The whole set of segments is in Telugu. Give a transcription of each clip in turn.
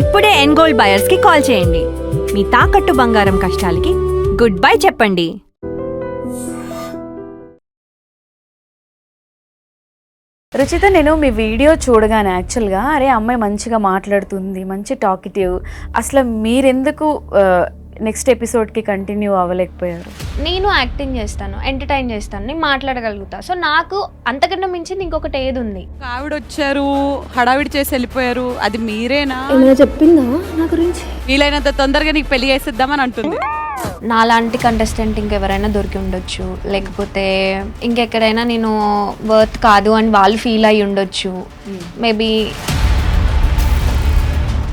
ఇప్పుడే ఎన్గోల్డ్ బయర్స్ కి కాల్ చేయండి. మీ తాకట్టు బంగారం కష్టాలకి గుడ్ బై చెప్పండి. రుచిత, నేను మీ వీడియో చూడగానే యాక్చువల్గా అరే అమ్మాయి మంచిగా మాట్లాడుతుంది, మంచి టాకిటివ్, అసలు మీరెందుకు నెక్స్ట్ ఎపిసోడ్కి కంటిన్యూ అవ్వలేకపోయారు? నేను యాక్టింగ్ చేస్తాను, ఎంటర్టైన్ చేస్తాను, నేను మాట్లాడగలుగుతా. సో నాకు అంతకన్నా మించింది ఇంకొకటి ఏది ఉంది? ఆవిడ వచ్చారు, హడావిడి చేసి వెళ్ళిపోయారు, అది మీరేనా? ఏమైనా చెప్పిందా నా గురించి? వీలైనంత తొందరగా నీకు పెళ్లి చేసేద్దామని అంటుంది. నాలాంటి కంటెస్టెంట్ ఇంకెవరైనా దొరికి ఉండొచ్చు, లేకపోతే ఇంకెక్కడైనా నేను వర్త్ కాదు అని వాళ్ళు ఫీల్ అయ్యి ఉండొచ్చు. మేబీ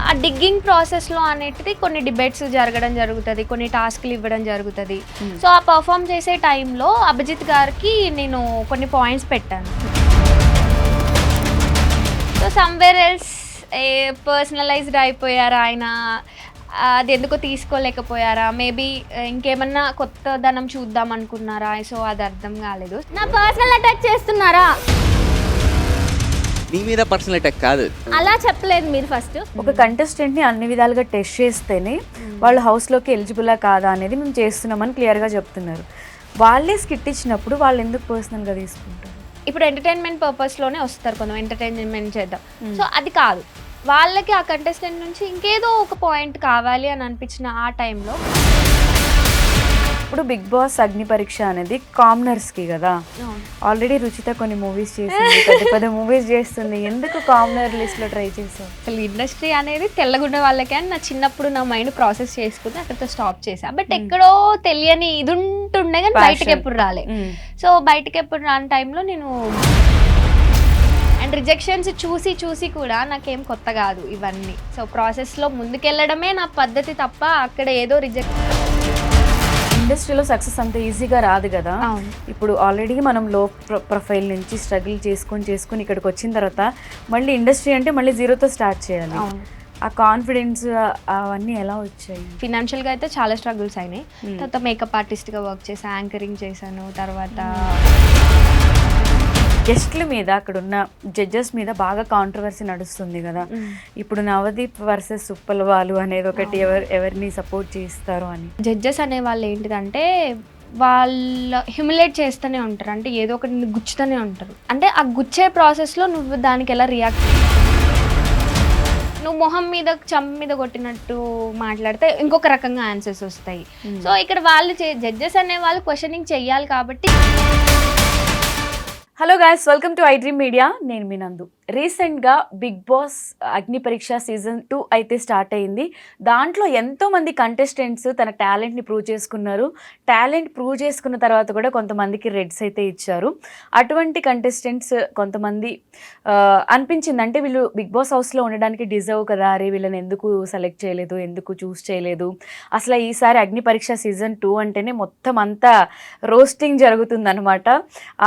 ఆ డిగ్గింగ్ ప్రాసెస్లో అనేటిది కొన్ని డిబేట్స్ జరగడం జరుగుతుంది, కొన్ని టాస్క్లు ఇవ్వడం జరుగుతుంది. సో ఆ పర్ఫామ్ చేసే టైంలో అభిజిత్ గారికి నేను కొన్ని పాయింట్స్ పెట్టాను. సో సమ్వేర్ ఎల్స్ పర్సనలైజ్డ్ అయిపోయారా ఆయన, అది ఎందుకో తీసుకోలేకపోయారా, మేబీ ఇంకేమన్నా కొత్త ధనం చూద్దాం అనుకున్నారా? సో అది అర్థం కాలేదు. నా పర్సనల్ అటాక్ చేస్తున్నారా? నీ మీద పర్సనల్ అటాక్ కాదు, అలా చెప్పలేదు మీరు. ఫస్ట్ ఒక కంటెస్టెంట్ని అన్ని విధాలుగా టెస్ట్ చేస్తేనే వాళ్ళు హౌస్లోకి ఎలిజిబులా కాదా అనేది మేము చేస్తున్నామని క్లియర్గా చెప్తున్నారు. వాళ్ళే స్కిట్ ఇచ్చినప్పుడు వాళ్ళు ఎందుకు పర్సనల్గా తీసుకుంటారు? ఇప్పుడు ఎంటర్టైన్మెంట్ పర్పస్లోనే వస్తారు, కొంచెం ఎంటర్టైన్మెంట్ చేద్దాం. సో అది కాదు, వాళ్ళకి ఆ కంటెస్టెంట్ నుంచి ఇంకేదో ఒక పాయింట్ కావాలి అని అనిపించిన ఆ టైంలో. ఇప్పుడు బిగ్ బాస్ అగ్ని పరీక్ష అనేది కామనర్స్కి కదా. ఆల్రెడీ రుచిత కొన్ని మూవీస్ చేస్తుంది, పెద్ద పెద్ద మూవీస్ చేస్తుంది, ఎందుకు కామనర్ లిస్ట్లో ట్రై చేసావు? అసలు ఇండస్ట్రీ అనేది తెల్లగుండే వాళ్ళకే అని నా చిన్నప్పుడు నా మైండ్ ప్రాసెస్ చేసుకుని అక్కడితో స్టాప్ చేశా. బట్ ఎక్కడో తెలియని ఇది ఉంటుండే కానీ బయటకి ఎప్పుడు రాలే. సో బయటకి ఎప్పుడు రాని టైంలో నేను అండ్ రిజెక్షన్స్ చూసి చూసి కూడా నాకేం కొత్త కాదు ఇవన్నీ. సో ప్రాసెస్లో ముందుకెళ్ళడమే నా పద్ధతి తప్ప అక్కడ ఏదో రిజెక్ట్. ఇండస్ట్రీలో సక్సెస్ అంత ఈజీగా రాదు కదా. అవును. ఇప్పుడు ఆల్రెడీ మనం లో ప్రొఫైల్ నుంచి స్ట్రగుల్ చేసుకొని ఇక్కడికి వచ్చిన తర్వాత మళ్ళీ ఇండస్ట్రీ అంటే మళ్ళీ జీరోతో స్టార్ట్ చేయాలి. ఆ కాన్ఫిడెన్స్ అవన్నీ ఎలా వచ్చాయి? ఫినాన్షియల్గా అయితే చాలా స్ట్రగుల్స్ అయినాయి. తర్వాత మేకప్ ఆర్టిస్ట్గా వర్క్ చేశాను, యాంకరింగ్ చేశాను. తర్వాత గెస్ట్ల మీద, అక్కడున్న జడ్జెస్ మీద బాగా కాంట్రవర్సీ నడుస్తుంది కదా. ఇప్పుడు నవదీప్ వర్సెస్ సుప్పలవాలు అనేది ఒకటి, ఎవరిని సపోర్ట్ చేస్తారు అని. జడ్జెస్ అనే వాళ్ళు ఏంటిదంటే వాళ్ళు హ్యూమిలేట్ చేస్తూనే ఉంటారు, అంటే ఏదో ఒకటి గుచ్చుతూనే ఉంటారు. అంటే ఆ గుచ్చే ప్రాసెస్లో నువ్వు దానికి ఎలా రియాక్ట్, నువ్వు మొహం మీద చంప మీద కొట్టినట్టు మాట్లాడితే ఇంకొక రకంగా ఆన్సర్స్ వస్తాయి. సో ఇక్కడ వాళ్ళు జడ్జెస్ అనే వాళ్ళు క్వశ్చనింగ్ చెయ్యాలి కాబట్టి. Hello guys, welcome to I dream media. నేను మీ నందు. రీసెంట్గా బిగ్ బాస్ అగ్ని పరీక్ష సీజన్ 2 అయితే స్టార్ట్ అయింది. దాంట్లో ఎంతోమంది కంటెస్టెంట్స్ తన టాలెంట్ని ప్రూవ్ చేసుకున్నారు. టాలెంట్ ప్రూవ్ చేసుకున్న తర్వాత కూడా కొంతమందికి రెడ్స్ అయితే ఇచ్చారు. అటువంటి కంటెస్టెంట్స్ కొంతమంది అనిపించింది, అంటే వీళ్ళు బిగ్ బాస్ హౌస్లో ఉండడానికి డిజర్వ్ కదా, అరే వీళ్ళని ఎందుకు సెలెక్ట్ చేయలేదు, ఎందుకు చూస్ చేయలేదు. అసలు ఈసారి అగ్ని పరీక్ష సీజన్ 2 అంటేనే మొత్తం అంతా రోస్టింగ్ జరుగుతుందన్నమాట.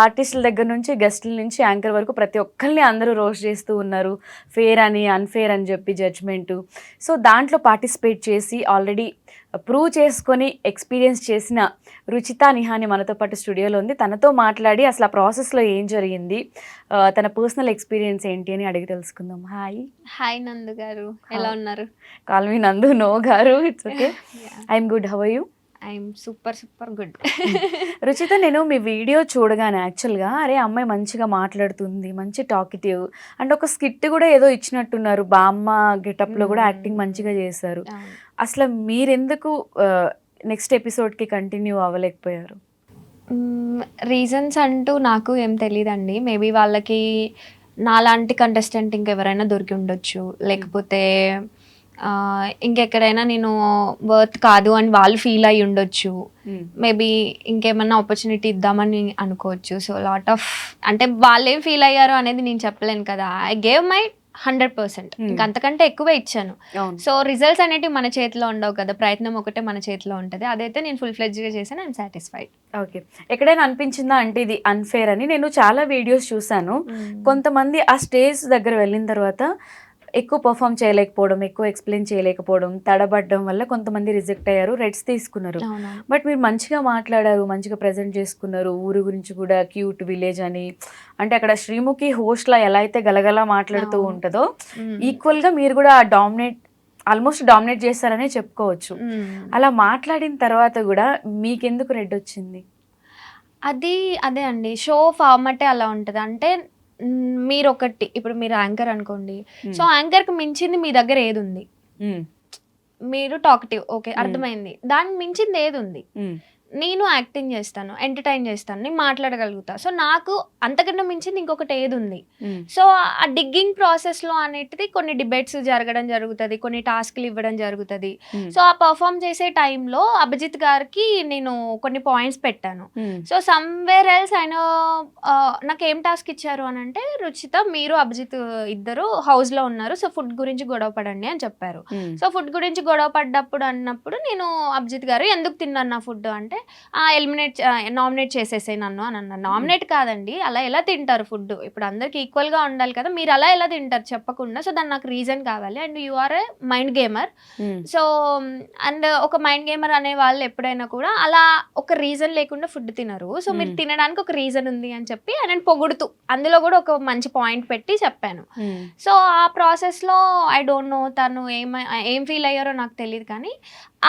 ఆర్టిస్టుల దగ్గర నుంచి, గెస్టుల నుంచి, యాంకర్ వరకు ప్రతి ఒక్కరిని అందరూ రోస్ట్ చేస్తూ ఉన్నారు. ఫేర్ అని, అన్ఫేర్ అని చెప్పి జడ్జ్మెంటు. సో దాంట్లో పార్టిసిపేట్ చేసి ఆల్రెడీ ప్రూవ్ చేసుకొని ఎక్స్పీరియన్స్ చేసిన రుచిత నిహాని మనతో పాటు స్టూడియోలో ఉంది. తనతో మాట్లాడి అసలు ఆ ప్రాసెస్లో ఏం జరిగింది, తన పర్సనల్ ఎక్స్పీరియన్స్ ఏంటి అని అడిగి తెలుసుకుందాం. హాయ్ నందు గారు, ఎలా ఉన్నారు? కాల్ మీ నందు, నో గారు, it's okay. I'm good, how are you? I'm super good. Ruchita, నేను మీ వీడియో చూడగానే యాక్చువల్గా అరే అమ్మాయి మంచిగా మాట్లాడుతుంది, మంచి టాకిటివ్, అండ్ ఒక స్కిట్ కూడా ఏదో ఇచ్చినట్టున్నారు, బామ్మ గెటప్లో కూడా యాక్టింగ్ మంచిగా చేశారు. అసలు మీరెందుకు నెక్స్ట్ ఎపిసోడ్కి కంటిన్యూ అవ్వలేకపోయారు? రీజన్స్ అంటూ నాకు ఏం తెలియదండి. మేబీ వాళ్ళకి నాలాంటి కంటెస్టెంట్ ఇంకెవరైనా దొరికి ఉండొచ్చు, లేకపోతే ఇంకెక్కడైనా నేను వర్త్ కాదు అని వాళ్ళు ఫీల్ అయ్యి ఉండొచ్చు. మేబీ ఇంకేమన్నా ఆపర్చునిటీ ఇద్దామని అనుకోవచ్చు. సో లాట్ ఆఫ్, అంటే వాళ్ళేం ఫీల్ అయ్యారు అనేది నేను చెప్పలేను కదా. ఐ గేవ్ మై 100%, ఇంకంతకంటే ఎక్కువే ఇచ్చాను. సో రిజల్ట్స్ అనేటివి మన చేతిలో ఉండవు కదా, ప్రయత్నం ఒకటే మన చేతిలో ఉంటుంది. అదైతే నేను ఫుల్ ఫ్లెడ్జ్గా చేశాను, ఐఎమ్ సాటిస్ఫైడ్. ఓకే, ఎక్కడైనా అనిపించిందా అంటే ఇది అన్ఫేర్ అని? నేను చాలా వీడియోస్ చూసాను, కొంతమంది ఆ స్టేజ్ దగ్గర వెళ్ళిన తర్వాత ఎక్కువ పర్ఫామ్ చేయలేకపోవడం, ఎక్కువ ఎక్స్ప్లెయిన్ చేయలేకపోవడం, తడబడ్డం వల్ల కొంతమంది రిజెక్ట్ అయ్యారు, రెడ్స్ తీసుకున్నారు. బట్ మీరు మంచిగా మాట్లాడారు, మంచిగా ప్రజెంట్ చేసుకున్నారు. ఊరు గురించి కూడా క్యూట్ విలేజ్ అని, అంటే అక్కడ శ్రీముఖి హోస్ట్లా ఎలా అయితే గలగలా మాట్లాడుతూ ఉంటుందో ఈక్వల్గా మీరు కూడా డామినేట్ ఆల్మోస్ట్ డామినేట్ చేస్తారనే చెప్పుకోవచ్చు. అలా మాట్లాడిన తర్వాత కూడా మీకెందుకు రెడ్ వచ్చింది? అదే అండి, షో ఫార్మాటే అలా ఉంటుంది. అంటే మీరు ఒకటి, ఇప్పుడు మీరు యాంకర్ అనుకోండి, సో యాంకర్కి మించింది మీ దగ్గర ఏది ఉంది? మీరు టాకటివ్, ఓకే అర్థమైంది. దానికి మించింది ఏది ఉంది? నేను యాక్టింగ్ చేస్తాను, ఎంటర్టైన్ చేస్తాను, నేను మాట్లాడగలుగుతా. సో నాకు అంతకన్నా మించింది ఇంకొకటి ఏది ఉంది? సో ఆ డిగ్గింగ్ ప్రాసెస్లో అనేటిది కొన్ని డిబేట్స్ జరగడం జరుగుతుంది, కొన్ని టాస్క్లు ఇవ్వడం జరుగుతుంది. సో ఆ పర్ఫామ్ చేసే టైంలో అభిజిత్ గారికి నేను కొన్ని పాయింట్స్ పెట్టాను. సో సమ్వేర్ ఎల్స్ ఆయన నాకు ఏం టాస్క్ ఇచ్చారు అని అంటే, రుచిత మీరు అభిజిత్ ఇద్దరు హౌస్లో ఉన్నారు, సో ఫుడ్ గురించి గొడవ పడండి అని చెప్పారు. సో ఫుడ్ గురించి గొడవ పడ్డప్పుడు అన్నప్పుడు నేను అభిజిత్ గారు ఎందుకు తిన్నాను నా ఫుడ్ అంటే, నామినేట్ చేసేసాయి నన్ను అని అన్నారు. నామినేట్ కాదండి, అలా ఎలా తింటారు ఫుడ్? ఇప్పుడు అందరికి ఈక్వల్గా ఉండాలి కదా, మీరు అలా ఎలా తింటారు చెప్పకుండా? సో దాన్ని నాకు రీజన్ కావాలి. And you are a mind gamer. So and ఒక మైండ్ గేమర్ అనే వాళ్ళు ఎప్పుడైనా కూడా అలా ఒక రీజన్ లేకుండా ఫుడ్ తినరు. సో మీరు తినడానికి ఒక రీజన్ ఉంది అని చెప్పి నేను పొగుడుతూ అందులో కూడా ఒక మంచి పాయింట్ పెట్టి చెప్పాను. సో ఆ ప్రాసెస్లో ఐ డోంట్ నో తను ఏం ఫీల్ అయ్యారో నాకు తెలియదు, కానీ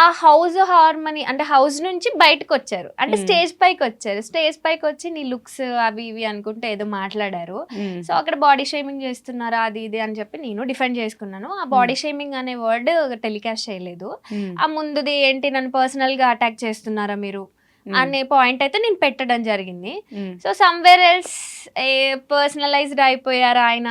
ఆ హౌస్ హార్మనీ అంటే హౌస్ నుంచి బయటకు వచ్చారు, అంటే స్టేజ్ పైకి వచ్చారు. స్టేజ్ పైకి వచ్చి నీ లుక్స్ అవి ఇవి అనుకుంటే ఏదో మాట్లాడారు. సో అక్కడ బాడీ షేమింగ్ చేస్తున్నారా అది ఇది అని చెప్పి నేను డిఫెండ్ చేసుకున్నాను. ఆ బాడీ షేమింగ్ అనే వర్డ్ టెలికాస్ట్ చేయలేదు. ఆ ముందుది ఏంటి, నన్ను పర్సనల్ గా అటాక్ చేస్తున్నారా మీరు అనే పాయింట్ అయితే నేను పెట్టడం జరిగింది. సో సమ్వేర్ ఎల్స్ పర్సనలైజ్డ్ అయిపోయారా ఆయన,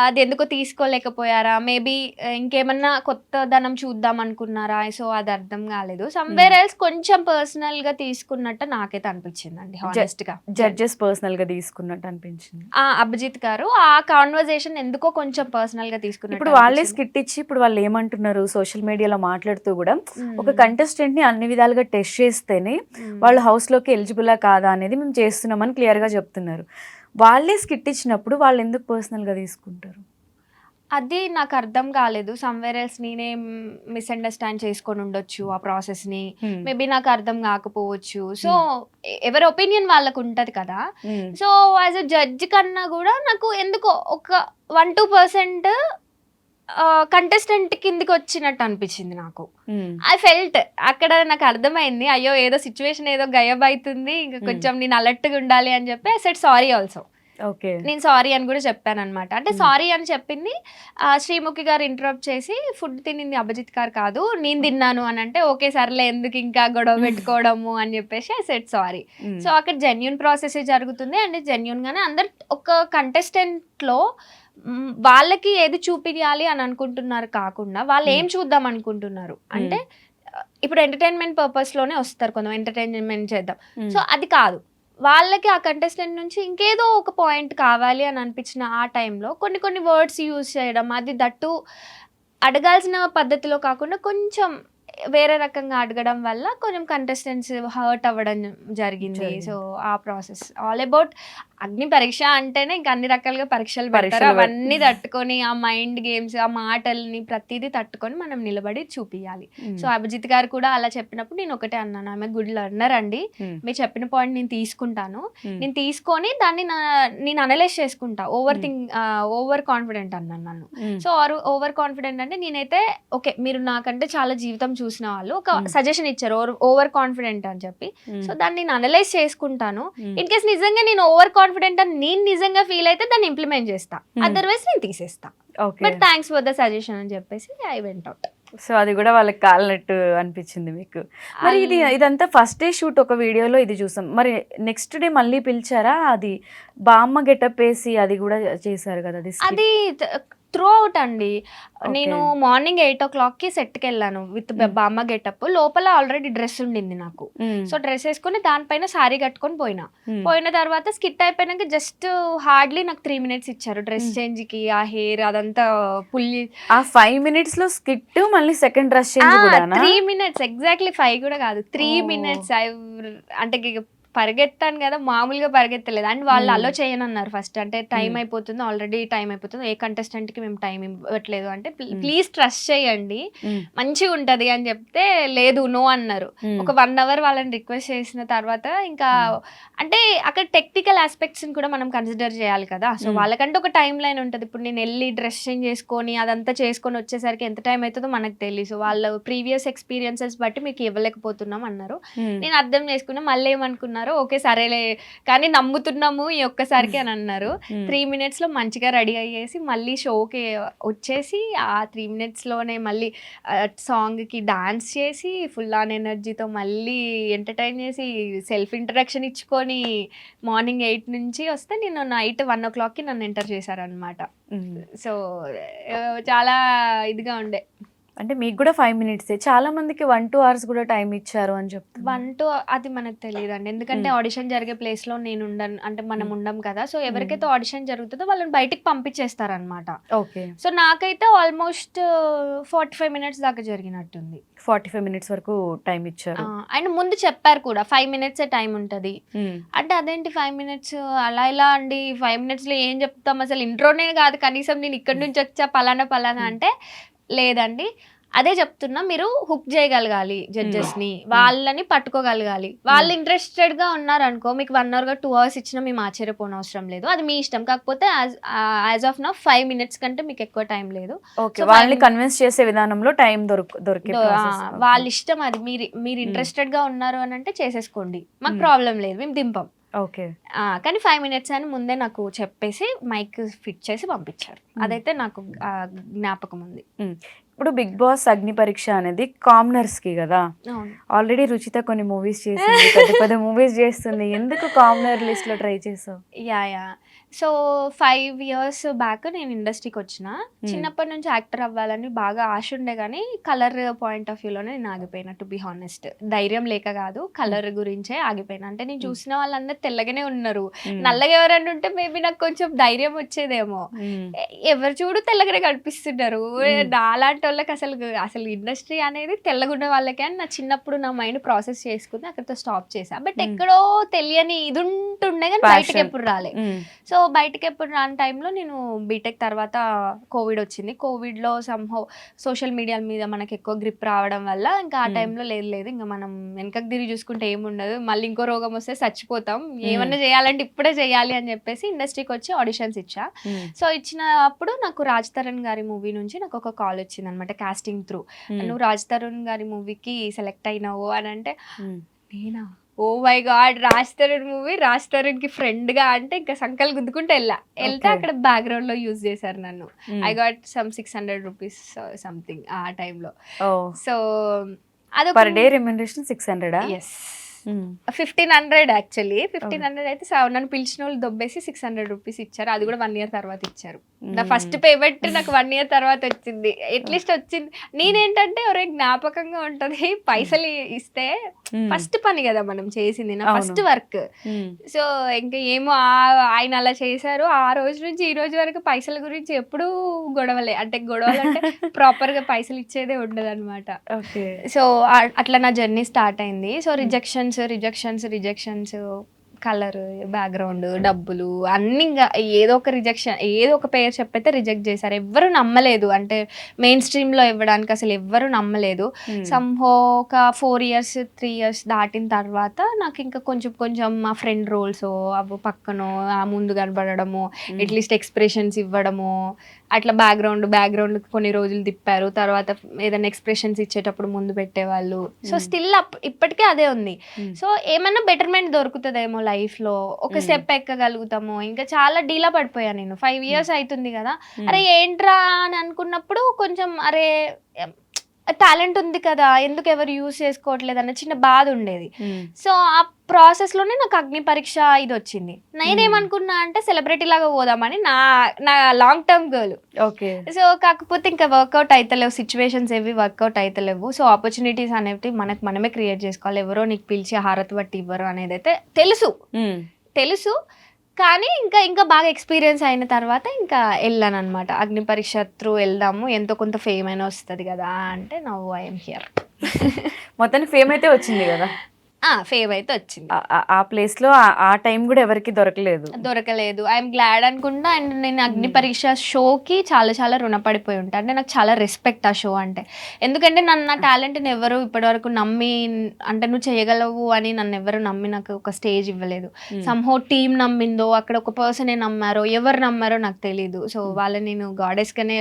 అది ఎందుకో తీసుకోలేకపోయారా, మేబీ ఇంకేమన్నా కొత్తదనం చూద్దాం అనుకున్నారా? సో అది అర్థం కాలేదు. సమ్వేర్ ఎల్స్ కొంచెం పర్సనల్ గా తీసుకున్నట్టు నాకైతే అనిపించింది అండి, హానెస్ట్ గా. జడ్జెస్ పర్సనల్ గా తీసుకున్నట్టు అనిపించింది. అభిజిత్ గారు ఆ కాన్వర్సేషన్ ఎందుకో కొంచెం పర్సనల్ గా తీసుకున్నారు. ఇప్పుడు వాళ్ళే స్కిట్ ఇచ్చి ఇప్పుడు వాళ్ళు ఏమంటున్నారు, సోషల్ మీడియాలో మాట్లాడుతూ కూడా ఒక కంటెస్టెంట్ ని అన్ని విధాలుగా టెస్ట్ చేస్తేనే వాళ్ళు హౌస్ లోకి ఎలిజిబులా కాదా అనేది మేము చేస్తున్నామని క్లియర్ గా చెప్తున్నారు. వాళ్ళే స్కిట్ ఇచ్చినప్పుడు వాళ్ళు ఎందుకు పర్సనల్ గా తీసుకుంటారు? అది నాకు అర్థం కాలేదు. సమ్వేర్ ఎల్స్ నేనే మిస్అండర్స్టాండ్ చేసుకొని ఉండొచ్చు ఆ ప్రాసెస్ ని, మేబీ నాకు అర్థం కాకపోవచ్చు. సో ఎవరి ఒపీనియన్ వాళ్ళకు ఉంటది కదా. సో యాజ్ అ జడ్జ్ కన్నా కూడా నాకు ఎందుకో ఒక 1-2% కంటెస్టెంట్ కిందికి వచ్చినట్టు అనిపించింది నాకు. ఐ ఫెల్ట్ అక్కడ నాకు అర్థమైంది, అయ్యో ఏదో సిచ్యువేషన్ ఏదో గయబ్ అవుతుంది, ఇంకా కొంచెం నేను అలర్ట్గా ఉండాలి అని చెప్పి ఐ సెడ్ సారీ ఆల్సో. నేను సారీ అని కూడా చెప్పాను అనమాట. అంటే సారీ అని చెప్పింది శ్రీముఖి గారు ఇంటరప్ట్ చేసి, ఫుడ్ తినింది అభిజిత్ గారు కాదు నేను తిన్నాను అని అంటే, ఓకే సర్లే ఎందుకు ఇంకా గొడవ పెట్టుకోవడము అని చెప్పేసి ఐ సెడ్ సారీ. సో అక్కడ జెన్యూన్ ప్రాసెస్ జరుగుతుంది. అండ్ జెన్యూన్ గానే అందరు ఒక కంటెస్టెంట్ లో వాళ్ళకి ఏది చూపించాలి అని అనుకుంటున్నారు కాకుండా వాళ్ళు ఏం చూద్దాం అనుకుంటున్నారు అంటే, ఇప్పుడు ఎంటర్టైన్మెంట్ పర్పస్ లోనే వస్తారు కొంచెం, ఎంటర్టైన్మెంట్ చేద్దాం. సో అది కాదు, వాళ్ళకి ఆ కంటెస్టెంట్ నుంచి ఇంకేదో ఒక పాయింట్ కావాలి అని అనిపించిన ఆ టైంలో కొన్ని వర్డ్స్ యూజ్ చేయడం, అది దట్టు అడగాల్సిన పద్ధతిలో కాకుండా కొంచెం వేరే రకంగా అడగడం వల్ల కొంచెం కంటెస్టెంట్స్ హర్ట్ అవ్వడం జరిగింది. సో ఆ ప్రాసెస్ ఆల్ అబౌట్ అగ్ని పరీక్ష అంటేనే ఇంకా అన్ని రకాలుగా పరీక్షలు పెడతారు, అవన్నీ తట్టుకొని ఆ మైండ్ గేమ్స్ ఆ మాటల్ని ప్రతిదీ తట్టుకొని మనం నిలబడి చూపించాలి. సో అభిజిత్ గారు కూడా అలా చెప్పినప్పుడు నేను ఒకటే అన్నాను, ఆమె గుడ్ లర్నర్ అండి, మీరు చెప్పిన పాయింట్ నేను తీసుకుంటాను, నేను తీసుకొని దాన్ని నేను అనలైజ్ చేసుకుంటా. ఓవర్ కాన్ఫిడెంట్ అన్నాను నన్ను. సో ఓవర్ కాన్ఫిడెంట్ అంటే నేనైతే ఓకే మీరు నాకంటే చాలా జీవితం చూసిన వాళ్ళు ఒక సజెషన్ ఇచ్చారు ఓవర్ కాన్ఫిడెంట్ అని చెప్పి, సో దాన్ని నేను అనలైజ్ చేసుకుంటాను. ఇన్ కేస్ నిజంగా నేను ఓవర్ కాన్ఫిడెంట్ అని నేను నిజంగా ఫీల్ అయితే దాన్ని ఇంప్లిమెంట్ చేస్తా, అదర్వైజ్ నేను తీసేస్తా. But thanks for the suggestion అని చెప్పేసి ఐ వెంట్ అవుట్. సో అది కూడా వాళ్ళకి కాలినట్టు అనిపించింది మీకు. మరి ఇదంతా ఫస్ట్ డే షూట్ ఒక వీడియోలో ఇది చూసాం, మరి నెక్స్ట్ డే మళ్ళీ పిలిచారా? అది బామ్మ గెటప్ వేసి అది కూడా చేశారు కదా, అది త్రూ అవుట్ అండి. నేను మార్నింగ్ 8 o'clockకి సెట్కి వెళ్ళాను విత్ బామ్మ గెటప్. లోపల ఆల్రెడీ డ్రెస్ ఉండింది నాకు. సో డ్రెస్ వేసుకుని దానిపైన శారీ కట్టుకొని పోయిన తర్వాత స్కిట్ అయిపోయినాక జస్ట్ హార్డ్లీ నాకు 3 minutes ఇచ్చారు డ్రెస్ చేంజ్ కి. ఆ హెయిర్ అదంతా పుల్లి ఆ 5 minutes లో స్కిట్ మళ్ళీ సెకండ్ డ్రెస్ చేంజ్ కూడా 3 minutes ఎగ్జాక్ట్లీ 5 కూడా కాదు 3 minutes. అంటే పరిగెత్తాను కదా, మామూలుగా పరిగెత్తలేదు. అండ్ వాళ్ళు అలో చేయనన్నారు ఫస్ట్. అంటే టైం అయిపోతుంది, ఆల్రెడీ టైం అయిపోతుంది, ఏ contestant కి మేము టైం ఇవ్వట్లేదు అంటే ప్లీజ్ ట్రస్ట్ చేయండి మంచిగా ఉంటది అని చెప్తే లేదు నో అన్నారు. ఒక 1 hour వాళ్ళని రిక్వెస్ట్ చేసిన తర్వాత ఇంకా అంటే అక్కడ టెక్నికల్ ఆస్పెక్ట్స్ కూడా మనం కన్సిడర్ చేయాలి కదా. సో వాళ్ళకంటే ఒక టైం లైన్ ఉంటుంది. ఇప్పుడు నేను వెళ్ళి డ్రెస్ చేంజ్ చేసుకొని అదంతా చేసుకొని వచ్చేసరికి ఎంత టైం అవుతుందో మనకు తెలియదు. సో వాళ్ళ ప్రీవియస్ ఎక్స్పీరియన్సెస్ బట్టి మీకు ఇవ్వలేకపోతున్నాం అన్నారు. నేను అర్థం చేసుకున్నా. మళ్ళీ ఏమనుకున్నారు, ఓకే సరేలే కానీ నమ్ముతున్నాము ఈ ఒక్కసారికి అని అన్నారు. 3 minutes లో మంచిగా రెడీ అయ్యేసి మళ్ళీ షోకి వచ్చేసి ఆ 3 minutes లోనే మళ్ళీ సాంగ్ కి డాన్స్ చేసి ఫుల్ ఆన్ ఎనర్జీతో మళ్ళీ ఎంటర్టైన్ చేసి సెల్ఫ్ ఇంట్రడక్షన్ ఇచ్చుకొని మార్నింగ్ 8 నుంచి వస్తే నేను నైట్ 1 o'clockకి నన్ను ఎంటర్ చేశారనమాట. సో చాలా ఇదిగా ఉండే. అంటే మీకు కూడా 5 minutes, చాలా మందికి 1-2 hours కూడా టైం ఇచ్చారు అని చెప్తారు. 1-2 అది మనకు తెలియదండి. ఎందుకంటే ఆడిషన్ జరిగే ప్లేస్ లో నేను ఉండను, అంటే మనం ఉండం కదా. సో ఎవరికైతే ఆడిషన్ జరుగుతుందో వాళ్ళని బయటికి పంపించేస్తారనమాట. ఓకే. సో నాకైతే ఆల్మోస్ట్ 45 minutes దాకా జరిగినట్టుంది. 45 minutes వరకు టైం ఇచ్చారు. అండ్ ముందు చెప్పారు కూడా 5 minutes టైం ఉంటది అంటే అదేంటి 5 minutes అలా ఇలా అండి, 5 minutes లో ఏం చెప్తాం, అసలు ఇంట్రోనే కాదు కనీసం, నేను ఇక్కడి నుంచి వచ్చా పలానా అంటే లేదండి అదే చెప్తున్నా, మీరు హుక్ చేయగలగాలి జడ్జెస్ ని, వాళ్ళని పట్టుకోగలగాలి. వాళ్ళు ఇంట్రెస్టెడ్ గా ఉన్నారనుకో మీకు 1 hour 2 hours ఇచ్చినా మేము ఆశ్చర్యపోనవసరం లేదు, అది మీ ఇష్టం. కాకపోతే యాజ్ ఆఫ్ నౌ 5 minutes కంటే మీకు ఎక్కువ టైం లేదు. వాళ్ళని కన్విన్స్ చేసే విధానంలో టైం దొరికే వాళ్ళ ఇష్టం అది. మీరు ఇంట్రెస్టెడ్ గా ఉన్నారు అని అంటే చేసేసుకోండి, మాకు ప్రాబ్లం లేదు, మేము దింపం. ఓకే. కానీ 5 minutes అని ముందే నాకు చెప్పేసి మైక్ ఫిట్ చేసి పంపించారు. అదైతే నాకు జ్ఞాపకం ఉంది. ఇప్పుడు బిగ్ బాస్ అగ్ని పరీక్ష అనేది కామనర్స్ కి కదా. ఆల్రెడీ రుచిత కొన్ని మూవీస్ చేసింది, పెద్ద మూవీస్ చేస్తుంది. ఎందుకు కామనర్ లిస్ట్ లో ట్రై చేసావు? యా సో 5 years బ్యాక్ నేను ఇండస్ట్రీకి వచ్చిన. చిన్నప్పటి నుంచి యాక్టర్ అవ్వాలని బాగా ఆశ ఉండే, కానీ కలర్ పాయింట్ ఆఫ్ వ్యూలోనే నేను ఆగిపోయినా. టు బి హానెస్ట్, ధైర్యం లేక కాదు, కలర్ గురించే ఆగిపోయినా. అంటే నేను చూసిన వాళ్ళందరూ తెల్లగానే ఉన్నారు, నల్లగా ఎవరన్నా ఉంటే మేబీ నాకు కొంచెం ధైర్యం వచ్చేదేమో. ఎవరు చూడు తెల్లగానే కనిపిస్తున్నారు. నాలాంటి వాళ్ళకి అసలు ఇండస్ట్రీ అనేది తెల్లగుండే వాళ్ళకే అని నా చిన్నప్పుడు నా మైండ్ ప్రాసెస్ చేసుకుని అక్కడితో స్టాప్ చేసా. బట్ ఎక్కడో తెలియని ఇది ఉంటుండే కానీ బయటకి ఎప్పుడు రాలే. సో బయటకి ఎప్పుడు రాని టైంలో నేను బీటెక్ తర్వాత కోవిడ్ వచ్చింది. కోవిడ్లో సంహౌ సోషల్ మీడియా మీద మనకి ఎక్కువ గ్రిప్ రావడం వల్ల ఇంకా ఆ టైంలో లేదు ఇంకా మనం వెనకకి తిరిగి చూసుకుంటే ఏముండదు, మళ్ళీ ఇంకో రోగం వస్తే చచ్చిపోతాం, ఏమన్నా చేయాలంటే ఇప్పుడే చేయాలి అని చెప్పేసి ఇండస్ట్రీకి వచ్చి ఆడిషన్స్ ఇచ్చా. సో ఇచ్చినప్పుడు నాకు రాజ్ తరుణ్ గారి మూవీ నుంచి నాకు ఒక కాల్ వచ్చింది అనమాట, కాస్టింగ్ త్రూ. నువ్వు రాజ్ తరుణ్ గారి మూవీకి సెలెక్ట్ అయినావు అని అంటే నేనా, oh my god, Raj Tarun movie, Raj Tarun కి ఫ్రెండ్ గా అంటే ఇంకా సంకల్ గుద్దుకుంటే వెళ్తే అక్కడ బ్యాక్గ్రౌండ్ లో యూజ్ చేశారు నన్ను. I got some 600 rupees something ఆ టైంలో. సో అది per day remuneration 600. Yes 1500 actually. 1500 అయితే నన్ను పిలిచిన వాళ్ళు దొబ్బేసి 600 rupees ఇచ్చారు. అది కూడా 1 year తర్వాత ఇచ్చారు. నా ఫస్ట్ పేమెంట్ నాకు 1 year తర్వాత వచ్చింది, అట్లీస్ట్ వచ్చింది. నేనేంటంటే ఒరే జ్ఞాపకంగా ఉంటది, పైసలు ఇస్తే ఫస్ట్ పని కదా మనం చేసింది, నా ఫస్ట్ వర్క్. సో ఇంకా ఏమో ఆయన అలా చేశారు. ఆ రోజు నుంచి ఈ రోజు వరకు పైసల గురించి ఎప్పుడూ గొడవలే. అంటే గొడవలు అంటే ప్రాపర్ గా పైసలు ఇచ్చేదే ఉండదు అనమాట. సో అట్లా నా జర్నీ స్టార్ట్ అయింది. సో రిజెక్షన్స్ కలర్, బ్యాక్గ్రౌండ్, డబ్బులు అన్ని ఇంకా ఏదో ఒక రిజెక్షన్, ఏదో ఒక పేరు చెప్పైతే రిజెక్ట్ చేశారు. ఎవ్వరు నమ్మలేదు, అంటే మెయిన్ స్ట్రీమ్ లో ఇవ్వడానికి అసలు ఎవ్వరు నమ్మలేదు. సంహో ఒక 4 years 3 years దాటిన తర్వాత నాకు ఇంకా కొంచెం మా ఫ్రెండ్ రోల్స్ అవి పక్కనో ఆ ముందు కనబడము, అట్లీస్ట్ ఎక్స్ప్రెషన్స్ ఇవ్వడము, అట్లా బ్యాక్గ్రౌండ్ కొన్ని రోజులు తిప్పారు. తర్వాత ఏదైనా ఎక్స్ప్రెషన్స్ ఇచ్చేటప్పుడు ముందు పెట్టేవాళ్ళు. సో స్టిల్ ఇప్పటికే అదే ఉంది. సో ఏమన్నా బెటర్మెంట్ దొరుకుతుందేమో లైఫ్ లో, ఒక స్టెప్ ఎక్కగలుగుతాము. ఇంకా చాలా డీలా పడిపోయా నేను. 5 years అవుతుంది కదా, అరే ఏంట్రా అని అనుకున్నప్పుడు కొంచెం అరే టాలెంట్ ఉంది కదా, ఎందుకు ఎవరు యూజ్ చేసుకోవట్లేదు అన్న చిన్న బాధ ఉండేది. సో ఆ ప్రాసెస్ లోనే నాకు అగ్ని పరీక్ష ఇది వచ్చింది. నేనేమనుకున్నా అంటే సెలబ్రిటీ లాగా పోదామని, నా long term goal. Okay. So కాకపోతే ఇంకా వర్కౌట్ అయితలేవు, సిచ్యువేషన్స్ ఏవి వర్కౌట్ అయితలేవు. సో ఆపర్చునిటీస్ అనేవి మనమే క్రియేట్ చేసుకోవాలి. ఎవరో నీకు పిలిచి హారతి బట్టి ఇవ్వరు అనేది అయితే తెలుసు. కానీ ఇంకా బాగా ఎక్స్పీరియన్స్ అయిన తర్వాత ఇంకా వెళ్ళాను అనమాట. అగ్ని పరీక్ష త్రూ వెళ్దాము, ఎంతో కొంత ఫేమ్ అయినా వస్తుంది కదా అంటే నౌ ఐఎమ్ హియర్. మొత్తానికి ఫేమ్ అయితే వచ్చింది కదా. ఫేమ్ అయితే వచ్చింది. ఆ ప్లేస్ లో ఆ టైం కూడా ఎవరికి దొరకలేదు. దొరకలేదు. ఐఎమ్ గ్లాడ్ అనుకుంటా. అండ్ నేను అగ్ని పరీక్ష షోకి చాలా చాలా రుణపడిపోయి ఉంటాను. అంటే నాకు చాలా రెస్పెక్ట్ ఆ షో అంటే. ఎందుకంటే నా టాలెంట్ని ఎవరు ఇప్పటివరకు నమ్మి, అంటే నువ్వు చేయగలవు అని నన్ను ఎవరు నమ్మి నాకు ఒక స్టేజ్ ఇవ్వలేదు. సమ్హౌ టీమ్ నమ్మిందో, అక్కడ ఒక పర్సనే నమ్మారో, ఎవరు నమ్మారో నాకు తెలీదు. సో వాళ్ళని నేను గాడెస్గానే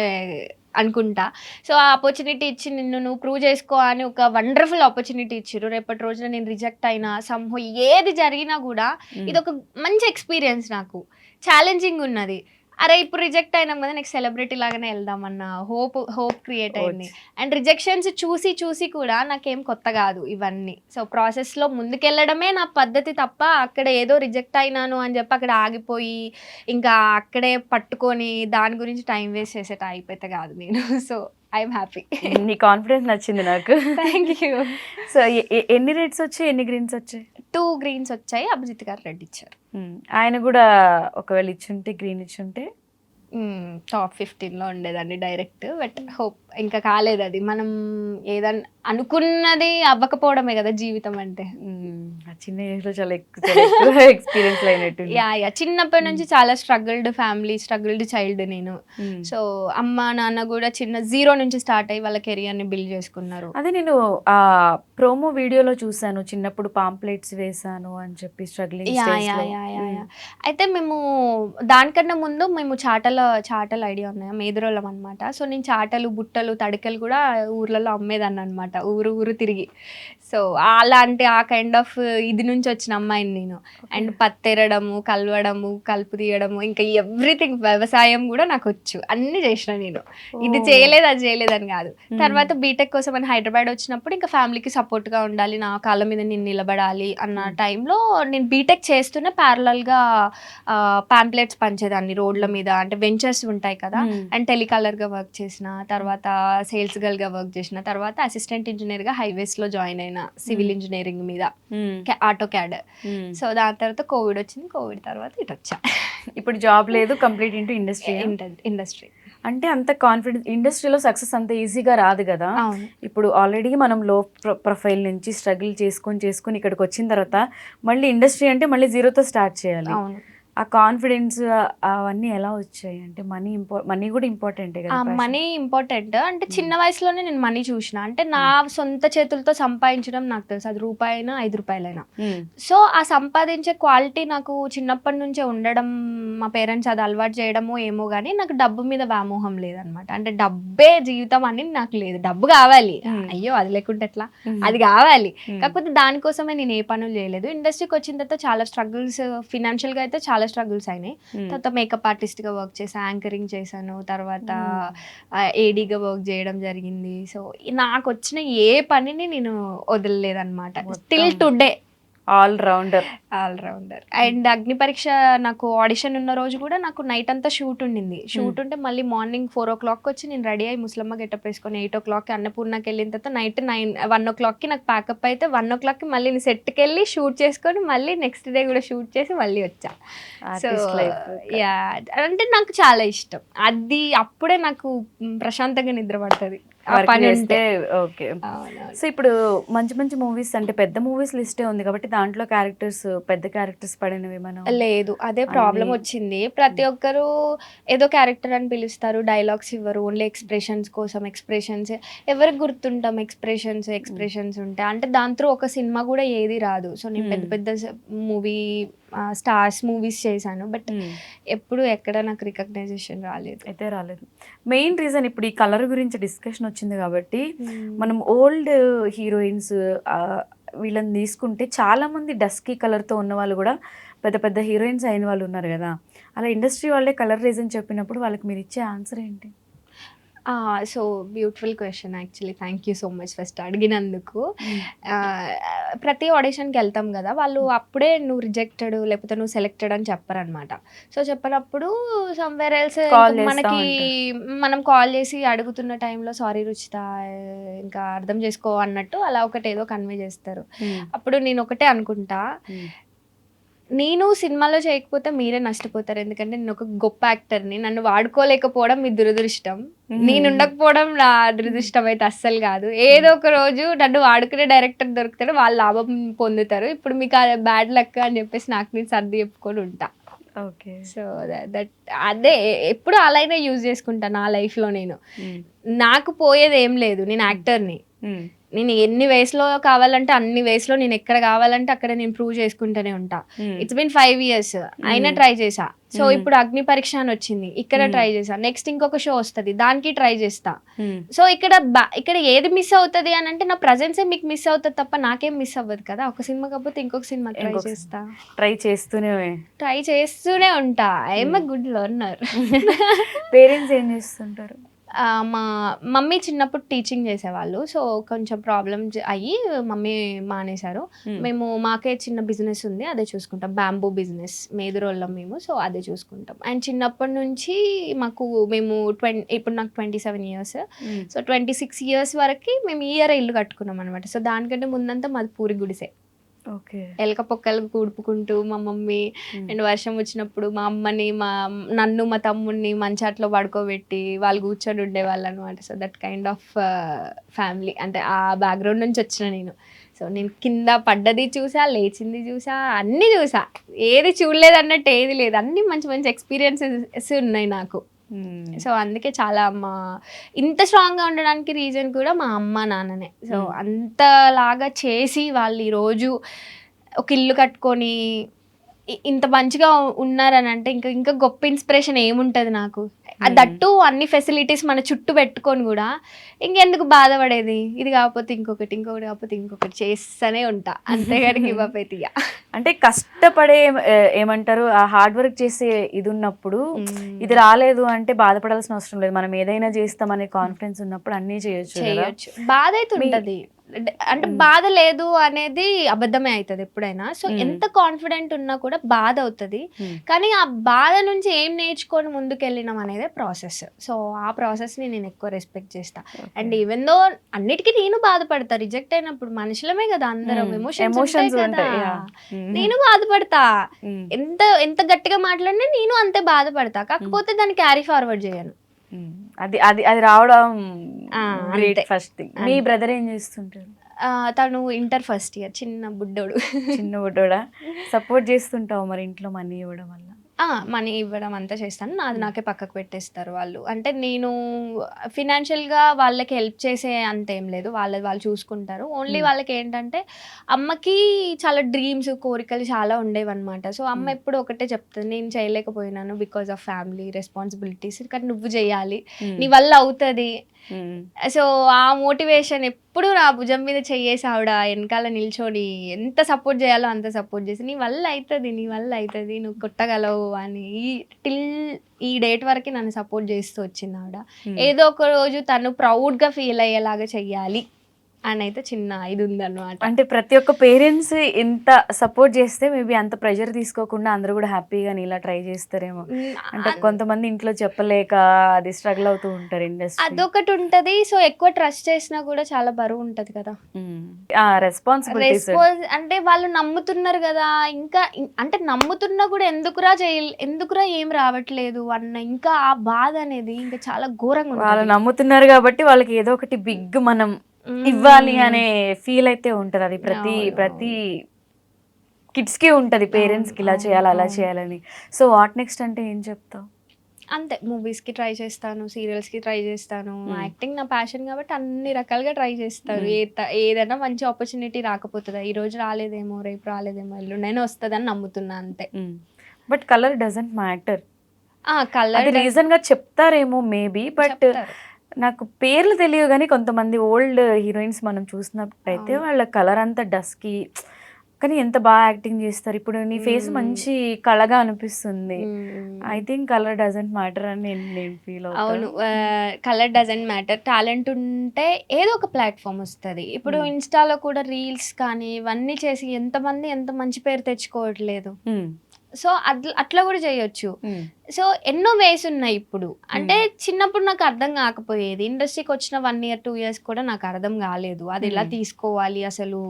అనుకుంటా. సో ఆ ఆపర్చునిటీ ఇచ్చి నువ్వు ప్రూవ్ చేసుకో అని ఒక వండర్ఫుల్ ఆపర్చునిటీ ఇచ్చారు. రేపటి రోజున నేను రిజెక్ట్ అయినా సమ్హౌ ఏది జరిగినా కూడా ఇది ఒక మంచి ఎక్స్పీరియన్స్, నాకు ఛాలెంజింగ్ ఉన్నది. అరే ఇప్పుడు రిజెక్ట్ అయినాం కదా, నెక్స్ట్ సెలబ్రిటీ లాగానే వెళ్దామన్న హోప్ క్రియేట్ అయింది. అండ్ రిజెక్షన్స్ చూసి కూడా నాకేం కొత్త కాదు ఇవన్నీ. సో ప్రాసెస్లో ముందుకెళ్ళడమే నా పద్ధతి తప్ప అక్కడ ఏదో రిజెక్ట్ అయినాను అని చెప్పి అక్కడ ఆగిపోయి ఇంకా అక్కడే పట్టుకొని దాని గురించి టైం వేస్ట్ చేసేట అయిపోతే కాదు నేను. So I'm happy. నీ కాన్ఫిడెన్స్ నచ్చింది నాకు. Thank you. సో ఎన్ని రెడ్స్ వచ్చాయి, ఎన్ని గ్రీన్స్ వచ్చాయి? 2 గ్రీన్స్ వచ్చాయి. అభిజిత్ గారు రెడ్ ఇచ్చారు. ఆయన కూడా ఒకవేళ ఇచ్చుంటే, గ్రీన్ ఇచ్చుంటే టాప్ 15లో ఉండేదాన్ని డైరెక్ట్. బట్ హోప్ ఇంకా కాలేదు. అది మనం ఏదన్నా అనుకున్నది అవ్వకపోవడమే కదా జీవితం అంటే. చిన్న ఏజ్ లో చాలా ఎక్స్పీరియన్స్ అయినట్టు. యా చిన్నప్పటి నుంచి చాలా స్ట్రగుల్డ్ ఫ్యామిలీ, స్ట్రగుల్డ్ చైల్డ్ నేను. సో అమ్మ నాన్న కూడా చిన్న 0 నుంచి స్టార్ట్ అయ్యి వాళ్ళ కెరియర్ ని బిల్డ్ చేసుకున్నారు. అదే నేను ఆ ప్రోమో వీడియోలో చూసాను, చిన్నప్పుడు పాంప్లెట్స్ వేసాను అని చెప్పి స్ట్రగ్లింగ్. అయితే మేము దానికన్నా ముందు మేము చాటల ఐడియా ఉన్నాయి, మేదరోళ్ళం అనమాట. సో నేను చాటలు, బుట్టలు, తడికలు కూడా ఊర్లలో అమ్మేదాన్ని అనమాట, ఊరు తిరిగి. సో అలాంటి ఆ కైండ్ ఆఫ్ ఇది నుంచి వచ్చిన అమ్మాయిని నేను. అండ్ పత్తెరడము, కలవడము, కలుపు తీయడము, ఇంకా ఎవ్రీథింగ్, వ్యవసాయం కూడా నాకు వచ్చు, అన్ని చేసిన నేను. ఇది చేయలేదు అది చేయలేదని కాదు. తర్వాత బీటెక్ కోసం అని హైదరాబాద్ వచ్చినప్పుడు ఇంకా ఫ్యామిలీకి సపోర్ట్గా ఉండాలి, నా కాళ్ళ మీద నేను నిలబడాలి అన్న టైంలో నేను బీటెక్ చేస్తూనే ప్యారలల్గా పాంప్లెట్స్ పంచేదాన్ని రోడ్ల మీద. అంటే వెంచర్స్ ఉంటాయి కదా, అండ్ టెలికాలర్గా వర్క్ చేసిన, తర్వాత సేల్స్ గర్ల్గా వర్క్ చేసిన, తర్వాత అసిస్టెంట్ ఇంజనీర్గా హైవేస్లో జాయిన్ అయిన సివిల్ ఇంజనీరింగ్ మీద, ఆటో క్యాడ్. సో దాని తర్వాత కోవిడ్ వచ్చింది, కోవిడ్ తర్వాత ఇటు వచ్చా. ఇప్పుడు జాబ్ లేదు, కంప్లీట్ ఇంటూ ఇండస్ట్రీ. అంటే అంత కాన్ఫిడెన్స్, ఇండస్ట్రీలో సక్సెస్ అంత ఈజీగా రాదు కదా. ఇప్పుడు ఆల్రెడీ మనం లో ప్రొఫైల్ నుంచి స్ట్రగుల్ చేసుకొని ఇక్కడికి వచ్చిన తర్వాత మళ్ళీ ఇండస్ట్రీ అంటే మళ్ళీ 0తో స్టార్ట్ చేయాలి. ఆ కాన్ఫిడెన్స్ అవన్నీ ఎలా వచ్చాయి? అంటే మనీ కూడా ఇంపార్టెంటే కదా. Money important. అంటే చిన్న వయసులోనే నేను మనీ చూసిన, అంటే నా సొంత చేతులతో సంపాదించడం నాకు తెలుసు, అది రూపాయి అయినా 5 రూపాయలైనా. సో ఆ సంపాదించే క్వాలిటీ నాకు చిన్నప్పటి నుంచే ఉండడం, మా పేరెంట్స్ అది అలవాటు చేయడమో ఏమో కానీ నాకు డబ్బు మీద వ్యామోహం లేదనమాట. అంటే డబ్బే జీవితం అని నాకు లేదు. డబ్బు కావాలి, అయ్యో అది లేకుంటే ఎట్లా, అది కావాలి. కాకపోతే దానికోసమే నేను ఏ పనులు చేయలేదు. ఇండస్ట్రీకి వచ్చిన తర్వాత చాలా స్ట్రగుల్స్, ఫినాన్షియల్గా అయితే చాలా స్ట్రగుల్స్ అయినాయి. తర్వాత మేకప్ ఆర్టిస్ట్గా వర్క్ చేశాను, యాంకరింగ్ చేశాను, తర్వాత ఏడీగా వర్క్ చేయడం జరిగింది. సో నాకు వచ్చిన ఏ పనిని నేను వదలలేదన్నమాట, till today. All rounder. And అగ్ని పరీక్ష నాకు ఆడిషన్ ఉన్న రోజు కూడా నాకు నైట్ అంతా షూట్ ఉండింది. షూట్ ఉంటే మళ్ళీ మార్నింగ్ 4 o'clock వచ్చి నేను రెడీ అయ్యి ముసలమ్మ గెటప్ వేసుకొని 8 o'clock అన్నపూర్ణకి వెళ్ళిన తర్వాత నైట్ 1 o'clock నాకు ప్యాకప్ అయితే 1 o'clock మళ్ళీ నేను సెట్కి వెళ్ళి షూట్ చేసుకొని మళ్ళీ నెక్స్ట్ డే కూడా షూట్ చేసి మళ్ళీ వచ్చా. సో యా, అంటే నాకు చాలా ఇష్టం అది. అప్పుడే నాకు ప్రశాంతంగా నిద్ర పడుతుంది. ఓకే. సో ఇప్పుడు మంచి మూవీస్, అంటే పెద్ద మూవీస్ లిస్టే ఉంది కాబట్టి దాంట్లో క్యారెక్టర్స్, పెద్ద క్యారెక్టర్స్ పడినవి మనం లేదు. అదే ప్రాబ్లం వచ్చింది. ప్రతి ఒక్కరు ఏదో క్యారెక్టర్ అని పిలుస్తారు, డైలాగ్స్ ఇవ్వరు, ఓన్లీ ఎక్స్ప్రెషన్స్ కోసం. ఎక్స్ప్రెషన్స్ ఎవరికి గుర్తుంటాం? ఎక్స్ప్రెషన్స్ ఉంటాయి. అంటే దాని త్రూ ఒక సినిమా కూడా ఏది రాదు. సో నేను పెద్ద మూవీ స్టార్స్ మూవీస్ చేశాను, బట్ ఎప్పుడు ఎక్కడ నాకు రికగ్నైజేషన్ రాలేదు. మెయిన్ రీజన్ ఇప్పుడు ఈ కలర్ గురించి డిస్కషన్ వచ్చింది కాబట్టి మనం ఓల్డ్ హీరోయిన్స్ వీళ్ళని తీసుకుంటే చాలా మంది డస్కీ కలర్తో ఉన్న వాళ్ళు కూడా పెద్ద పెద్ద హీరోయిన్స్ అయిన వాళ్ళు ఉన్నారు కదా. అలా ఇండస్ట్రీ వాళ్ళే కలర్ రీజన్ చెప్పినప్పుడు వాళ్ళకి మీరు ఇచ్చే ఆన్సర్ ఏంటి? So beautiful question actually. Thank you so much first అడిగినందుకు. ప్రతి ఆడిషన్కి వెళ్తాం కదా, వాళ్ళు అప్పుడే నువ్వు రిజెక్టెడ్ లేకపోతే నువ్వు సెలెక్టెడ్ అని చెప్పారనమాట. సో చెప్పినప్పుడు సమ్వేర్ ఎల్స్ మనకి మనం కాల్ చేసి అడుగుతున్న టైంలో సారీ రుచిత, ఇంకా అర్థం చేసుకో అన్నట్టు అలా ఒకటి ఏదో కన్వే చేస్తారు. అప్పుడు నేను ఒకటే అనుకుంటా, నేను సినిమాలో చేయకపోతే మీరే నష్టపోతారు, ఎందుకంటే నేను ఒక గొప్ప యాక్టర్ని, నన్ను వాడుకోలేకపోవడం మీ దురదృష్టం, నేను ఉండకపోవడం నా దురదృష్టం అయితే అస్సలు కాదు. ఏదో ఒక రోజు నన్ను వాడుకునే డైరెక్టర్ దొరుకుతాడు, వాళ్ళు లాభం పొందుతారు. ఇప్పుడు మీకు బ్యాడ్ లక్ అని చెప్పేసి నాకు నేను సర్ది చెప్పుకొని ఉంటా. ఓకే. సో దట్ అదే ఎప్పుడు అలానే యూజ్ చేసుకుంటా నా లైఫ్లో. నేను నాకు పోయేది ఏం లేదు, నేను యాక్టర్ని. నేను ఎన్ని వయసులో కావాలంటే అన్ని వయసులో నేను ఎక్కడ కావాలంటే అక్కడ నేను ప్రూవ్ చేసుకుంటూనే ఉంటా. ఇట్స్ బిన్ 5 years అయినా ట్రై చేసా. సో ఇప్పుడు అగ్ని పరీక్ష అని వచ్చింది, ఇక్కడ ట్రై చేసా. నెక్స్ట్ ఇంకొక షో వస్తుంది, దానికి ట్రై చేస్తా. సో ఇక్కడ ఏది మిస్ అవుతుంది అని అంటే నా ప్రజెన్సే మీకు మిస్ అవుతుంది తప్ప నాకేం మిస్ అవ్వదు కదా. ఒక సినిమా కాకపోతే ఇంకొక సినిమా ట్రై చేస్తూనే ఉంటా. I'm a good learner. Parents ఏం చేస్తుంటారు? మా మమ్మీ చిన్నప్పుడు టీచింగ్ చేసేవాళ్ళు. సో కొంచెం ప్రాబ్లమ్ అయ్యి మమ్మీ మానేశారు. మేము మాకే చిన్న బిజినెస్ ఉంది, అదే చూసుకుంటాం. బ్యాంబూ బిజినెస్, మేదురోళ్ళం మేము. సో అదే చూసుకుంటాం. అండ్ చిన్నప్పటి నుంచి మేము ఇప్పుడు నాకు 27 years. సో 26 years వరకు మేము ఈ ఇయర్ ఇల్లు కట్టుకున్నాం అనమాట. సో దానికంటే ముందంతా మాది పూరి గుడిసే. ఓకే. ఎలక పొక్కలకు కూడుపుకుంటూ మా మమ్మీ అండ్ వర్షం వచ్చినప్పుడు మా అమ్మని నన్ను మా తమ్ముడిని మంచాట్లో పడుకోబెట్టి వాళ్ళు కూర్చొని ఉండేవాళ్ళు అనమాట. So that kind of family, అంటే ఆ బ్యాక్గ్రౌండ్ నుంచి వచ్చిన నేను. సో నేను కింద పడ్డది చూసా, లేచింది చూసా, అన్నీ చూసా. ఏది చూడలేదు అన్నట్టు ఏది లేదు, అన్నీ మంచి మంచి ఎక్స్పీరియన్సెస్ ఉన్నాయి నాకు. సో అందుకే చాలా ఇంత స్ట్రాంగ్గా ఉండడానికి రీజన్ కూడా మా అమ్మ నాన్ననే. సో అంతలాగా చేసి వాళ్ళు ఈరోజు ఒక ఇల్లు కట్టుకొని ఇంత మంచిగా ఉన్నారని అంటే ఇంకా గొప్ప ఇన్స్పిరేషన్ ఏముంటుంది నాకు. దట్టు అన్ని ఫెసిలిటీస్ మన చుట్టూ పెట్టుకొని కూడా ఇంకెందుకు బాధపడేది. ఇది కాకపోతే ఇంకొకటి కాకపోతే ఇంకొకటి చేస్తూనే ఉంటా, అంతేగాని గివ్ అప్ అయితే. అంటే కష్టపడే ఏమంటారు, ఆ హార్డ్ వర్క్ చేసే ఇది ఉన్నప్పుడు ఇది రాలేదు అంటే బాధపడాల్సిన అవసరం లేదు. మనం ఏదైనా చేస్తామనే కాన్ఫిడెన్స్ ఉన్నప్పుడు అన్నీ చేయొచ్చు. బాధ అయితే ఉంటది, అంటే బాధ లేదు అనేది అబద్ధమే అవుతుంది ఎప్పుడైనా. సో ఎంత కాన్ఫిడెంట్ ఉన్నా కూడా బాధ అవుతుంది, కానీ ఆ బాధ నుంచి ఏం నేర్చుకొని ముందుకెళ్ళినాం అనేదే ప్రాసెస్. సో ఆ ప్రాసెస్ని నేను ఎక్కువ రెస్పెక్ట్ చేస్తా. అండ్ ఈవెన్ దో అన్నిటికీ నేను బాధపడతా, రిజెక్ట్ అయినప్పుడు మనుషులమే కదా అందరం, ఎమోషన్స్ ఉంటాయి. నేను బాధపడతా, ఎంత గట్టిగా మాట్లాడినా నేను అంతే బాధపడతా, కాకపోతే దాన్ని క్యారీ ఫార్వర్డ్ చేయను. అది రావడం గ్రేట్ ఫస్ట్ థింగ్. మీ బ్రదర్ ఏం చేస్తుంటారు? తను ఇంటర్ ఫస్ట్ ఇయర్, చిన్న బుడ్డోడా. సపోర్ట్ చేస్తుంటావు మరి ఇంట్లో మనీ ఇవ్వడం వల్ల? మనీ ఇవ్వడం అంతా చేస్తాను, నాది నాకే పక్కకు పెట్టేస్తారు వాళ్ళు. అంటే నేను ఫినాన్షియల్గా వాళ్ళకి హెల్ప్ చేసే అంత ఏం లేదు, వాళ్ళు చూసుకుంటారు. ఓన్లీ వాళ్ళకి ఏంటంటే అమ్మకి చాలా డ్రీమ్స్, కోరికలు చాలా ఉండేవన్నమాట. సో అమ్మ ఎప్పుడు ఒకటే చెప్తుంది, నేను చేయలేకపోయినాను బికాస్ ఆఫ్ ఫ్యామిలీ రెస్పాన్సిబిలిటీస్, కానీ నువ్వు చేయాలి, నీ వల్ల అవుతుంది. సో ఆ మోటివేషన్ ఎప్పుడు నా భుజం మీద చెయ్యేసి ఆవిడ వెనకాల నిల్చొని ఎంత సపోర్ట్ చేయాలో అంత సపోర్ట్ చేసి, నీ వల్ల అవుతుంది, నువ్వు కొట్టగలవు అని ఈ డేట్ వరకు నన్ను సపోర్ట్ చేస్తూ వచ్చింది ఆవిడ. ఏదో ఒక రోజు తను ప్రౌడ్గా ఫీల్ అయ్యేలాగా చెయ్యాలి అని అయితే చిన్న ఇది ఉందన్నమాట. అంటే ప్రతి ఒక్క పేరెంట్స్ ఎంత సపోర్ట్ చేస్తే మేబీ అంత ప్రెషర్ తీసుకోకుండా అందరూ కూడా హ్యాపీగా ఇలా ట్రై చేస్తారేమో. అంటే కొంతమంది ఇంట్లో చెప్పలేక అది స్ట్రగుల్ అవుతూ ఉంటారు ఇండస్ట్రీ, అదొకటి ఉంటది. సో ఎక్కువ ట్రస్ట్ చేసినా కూడా చాలా బరువు ఉంటది కదా, రెస్పాన్సిబిలిటీస్. అంటే వాళ్ళు నమ్ముతున్నారు కదా, ఇంకా అంటే నమ్ముతున్నా కూడా ఎందుకురా ఏం రావట్లేదు అన్న ఇంకా ఆ బాధ అనేది ఇంకా చాలా ఘోరంగా. వాళ్ళు నమ్ముతున్నారు కాబట్టి వాళ్ళకి ఏదో ఒకటి బిగ్ మనం ఇవ్వాలి అనే ఫీల్ అయితే ఉంటది. అది ప్రతి కిడ్స్ కి ఉంటది, పేరెంట్స్ కి ఇలా చేయాలి అలా చేయాలని. సో వాట్ నెక్స్ట్ అంటే ఏం చెప్తావు? అంతే, మూవీస్కి ట్రై చేస్తాను, సీరియల్స్కి ట్రై చేస్తాను. యాక్టింగ్ నా ప్యాషన్ కాబట్టి అన్ని రకాలుగా ట్రై చేస్తాను. ఏదైనా మంచి ఆపర్చునిటీ రాకపోతుందా, ఈ రోజు రాలేదేమో, రేపు రాలేదేమో, ఎల్లుండైనా వస్తుందని నమ్ముతున్నా అంతే. But colour doesn't matter. Colour reason గా చెప్తారేమో మేబీ, బట్ నాకు పేర్లు తెలియదు కానీ కొంతమంది ఓల్డ్ హీరోయిన్స్ మనం చూసినట్టయితే వాళ్ళ కలర్ అంతా డస్కీ, కానీ ఎంత బాగా యాక్టింగ్ చేస్తారు. ఇప్పుడు నీ ఫేస్ మంచి కళగా అనిపిస్తుంది. I think colour doesn't matter అని నేను ఫీల్ అవుతాను. అవును, కలర్ డజంట్ మ్యాటర్. టాలెంట్ ఉంటే ఏదో ఒక ప్లాట్ఫామ్ వస్తుంది. ఇప్పుడు ఇన్స్టాలో కూడా రీల్స్ కానీ ఇవన్నీ చేసి ఎంత మంచి పేరు తెచ్చుకోవట్లేదు. సో అట్లా కూడా చేయొచ్చు. సో ఎన్నో వేస్ ఉన్నాయి ఇప్పుడు. అంటే చిన్నప్పుడు నాకు అర్థం కాకపోయేది, ఇండస్ట్రీకి వచ్చిన 1 year 2 years కూడా నాకు అర్థం కాలేదు అది ఎలా తీసుకోవాలి అసలు.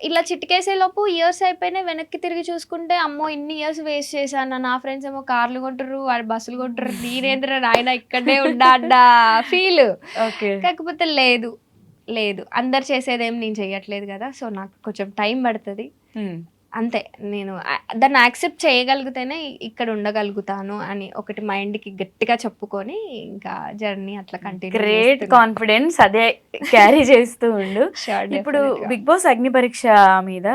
ఇలా చిటికేసేలోపు ఇయర్స్ అయిపోయినాయి, వెనక్కి తిరిగి చూసుకుంటే అమ్మో ఇన్ని ఇయర్స్ వేస్ట్ చేశాను. నా ఫ్రెండ్స్ ఏమో కార్లు కొంటారు, వాడు బస్సులు కొంటారు, నేనేంద్ర నాయన ఇక్కడే ఉండా ఫీల్. కాకపోతే లేదు అందరు చేసేదేం నేను చెయ్యట్లేదు కదా, సో నాకు కొంచెం టైం పడుతుంది అంతే. నేను దాన్ని యాక్సెప్ట్ చేయగలిగితేనే ఇక్కడ ఉండగలుగుతాను అని ఒకటి మైండ్కి గట్టిగా చెప్పుకొని ఇంకా జర్నీ అట్లా కంటిన్యూ. గ్రేట్ కాన్ఫిడెన్స్, అదే క్యారీ చేస్తూ ఉండు. ఇప్పుడు బిగ్ బాస్ అగ్ని పరీక్ష మీద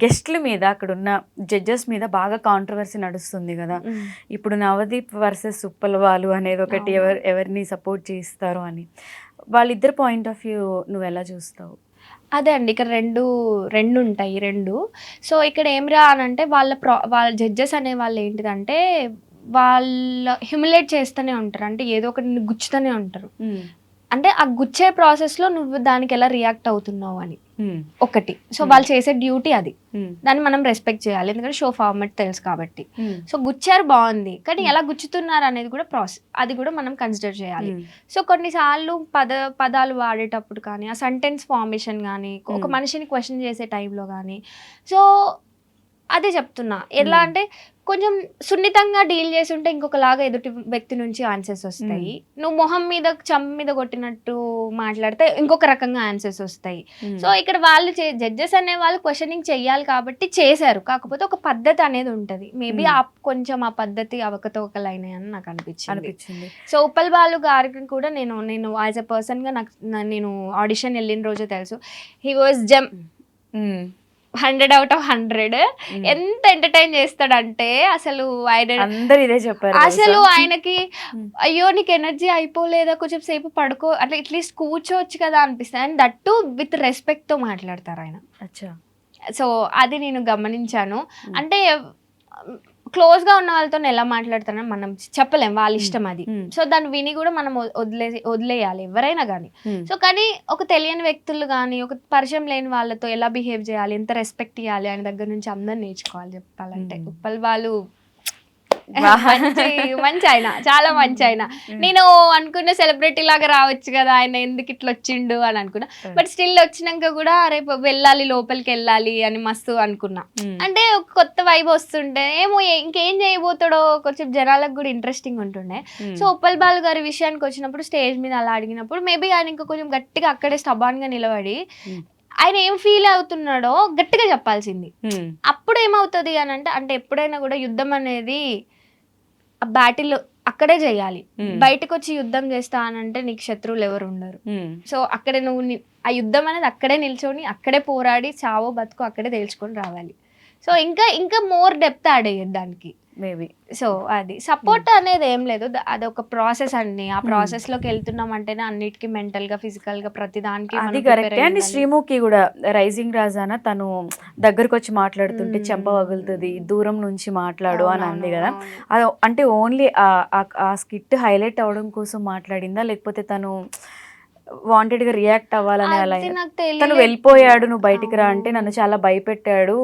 గెస్ట్ల మీద అక్కడ ఉన్న జడ్జెస్ మీద బాగా కాంట్రవర్సీ నడుస్తుంది కదా. ఇప్పుడు నవదీప్ వర్సెస్ ఉప్పల్ బాలు అనేది ఒకటి, ఎవరిని సపోర్ట్ చేస్తారు అని, వాళ్ళిద్దరు పాయింట్ ఆఫ్ వ్యూ నువ్వు ఎలా చూస్తావు? అదే అండి, ఇక్కడ రెండు ఉంటాయి. సో ఇక్కడ ఏం రా అని అంటే వాళ్ళ జడ్జెస్ అనే వాళ్ళు ఏంటిదంటే వాళ్ళ హ్యూమిలేట్ చేస్తూనే ఉంటారు. అంటే ఏదో ఒకటి గుచ్చుతూనే ఉంటారు. అంటే ఆ గుచ్చే ప్రాసెస్లో నువ్వు దానికి ఎలా రియాక్ట్ అవుతున్నావు అని ఒకటి. సో వాళ్ళు చేసే డ్యూటీ అది, దాన్ని మనం రెస్పెక్ట్ చేయాలి, ఎందుకంటే షో ఫార్మాట్ తెలుసు కాబట్టి. సో గుచ్చారు బాగుంది, కానీ ఎలా గుచ్చుతున్నారు అనేది కూడా ప్రాసెస్, అది కూడా మనం కన్సిడర్ చేయాలి. సో కొన్నిసార్లు పదాలు వాడేటప్పుడు కానీ, ఆ సెంటెన్స్ ఫార్మేషన్ కానీ, ఒక మనిషిని క్వశ్చన్ చేసే టైంలో కానీ, సో అదే చెప్తున్నా. ఎలా అంటే కొంచెం సున్నితంగా డీల్ చేసి ఉంటే ఇంకొకలాగా ఎదుటి వ్యక్తి నుంచి ఆన్సర్స్ వస్తాయి. నువ్వు మొహం మీద చంప మీద కొట్టినట్టు మాట్లాడితే ఇంకొక రకంగా ఆన్సర్స్ వస్తాయి. సో ఇక్కడ వాళ్ళు జడ్జెస్ అనే వాళ్ళు క్వశ్చనింగ్ చెయ్యాలి కాబట్టి చేశారు, కాకపోతే ఒక పద్ధతి అనేది ఉంటుంది. మేబీ కొంచెం ఆ పద్ధతి అవకతవకలైనాయని నాకు అనిపించింది. సో ఉప్పల్ బాలు గారికి కూడా నేను యాజ్ ఎ పర్సన్ గా నేను ఆడిషన్ వెళ్ళిన రోజే తెలుసు, he was gem, 100 out of 100. ఎంత ఎంటర్టైన్ చేస్తాడంటే అసలు అందరు ఇదే చెప్పారు. అసలు ఆయనకి అయ్యో నీకు ఎనర్జీ అయిపోలేదా, కొంచెం సేపు పడుకో, అట్లా అట్లీస్ట్ కూర్చోవచ్చు కదా అనిపిస్తుంది. అండ్ దట్టు విత్ రెస్పెక్ట్ తో మాట్లాడతారు ఆయన. సో అది నేను గమనించాను. అంటే క్లోజ్ గా ఉన్న వాళ్ళతో ఎలా మాట్లాడతారని మనం చెప్పలేం, వాళ్ళ ఇష్టం అది. సో దాన్ని విని కూడా మనం వదిలేయాలి ఎవరైనా కానీ. సో కానీ ఒక తెలియని వ్యక్తులు కానీ, ఒక పరిచయం లేని వాళ్ళతో ఎలా బిహేవ్ చేయాలి, ఎంత రెస్పెక్ట్ ఇవ్వాలి ఆయన దగ్గర నుంచి అందరు నేర్చుకోవాలి చెప్పాలంటే. ఉప్పల్ బాలు మంచి ఆయన, చాలా మంచి ఆయన. నేను అనుకున్న సెలబ్రిటీ లాగా రావచ్చు కదా ఆయన, ఎందుకు ఇట్లా వచ్చిండు అని అనుకున్నా. బట్ స్టిల్ వచ్చినాక కూడా రేపు వెళ్ళాలి, లోపలికి వెళ్ళాలి అని మస్తు అనుకున్నా. అంటే కొత్త వైబ్ వస్తుండే ఏమో, ఇంకేం చేయబోతాడో కొంచెం జనాలకు కూడా ఇంట్రెస్టింగ్ ఉంటుండే. సో ఉప్పల్ బాలు గారి విషయానికి వచ్చినప్పుడు స్టేజ్ మీద అలా అడిగినప్పుడు మేబీ ఆయన ఇంకా కొంచెం గట్టిగా అక్కడే స్టబాన్ గా నిలబడి ఆయన ఏం ఫీల్ అవుతున్నాడో గట్టిగా చెప్పాల్సింది. అప్పుడు ఏమవుతుంది అని అంటే ఎప్పుడైనా కూడా యుద్ధం అనేది ఆ బ్యాటిల్ అక్కడే చేయాలి. బయటకు వచ్చి యుద్ధం చేస్తా అనంటే నీకు శత్రువులు ఎవరు ఉండరు. సో అక్కడే నువ్వు ఆ యుద్ధం అనేది అక్కడే నిల్చొని అక్కడే పోరాడి చావో బతుకు అక్కడే తేల్చుకొని రావాలి. సో ఇంకా మోర్ డెప్త్ యాడ్ అయ్యేది దానికి మేబీ. సో అది సపోర్ట్ అనేది ఏం లేదు, అదొక ప్రాసెస్ అండి. ఆ ప్రాసెస్ లోకి వెళ్తున్నాం అంటేనే అన్నిటికీ మెంటల్ గా, ఫిజికల్ గా, ప్రతి దానికి. అది కరెక్ట్. అండ్ శ్రీముఖి కూడా రైజింగ్ రాజాన తను దగ్గరకు వచ్చి మాట్లాడుతుంటే చెంప పగులుతుంది, దూరం నుంచి మాట్లాడు అని అంది కదా. అంటే ఓన్లీ ఆ స్కిట్ హైలైట్ అవడం కోసం మాట్లాడిందా, లేకపోతే తను వాంటెడ్ గా రియాక్ట్ అవ్వాలని అలా? తను వెళ్ళిపోయాడు, నువ్వు బయటికి రా అంటే నన్ను చాలా భయపెట్టాడు,